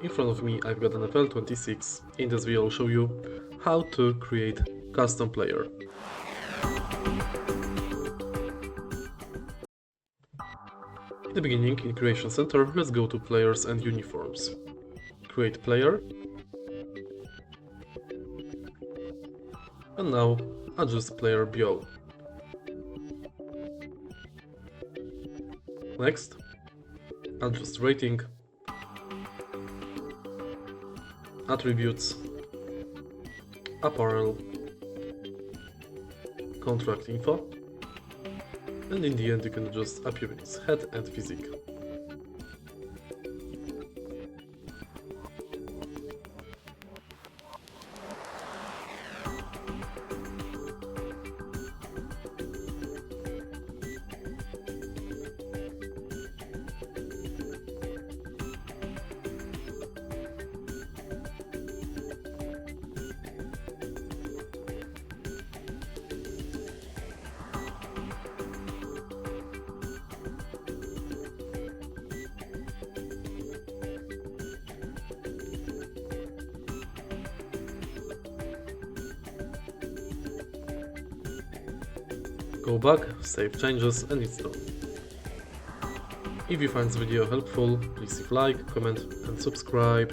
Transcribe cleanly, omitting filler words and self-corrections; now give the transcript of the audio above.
in front of me I've got NFL 26. In this video I'll show you how to create custom player. In the beginning, in Creation Center, let's go to Players and Uniforms. Create player. And now adjust player below. Next, adjust rating, attributes, apparel, contract info, and in the end you can adjust appearance, head and physique. Go back, save changes, and it's done. If you find this video helpful, please leave like, comment and subscribe.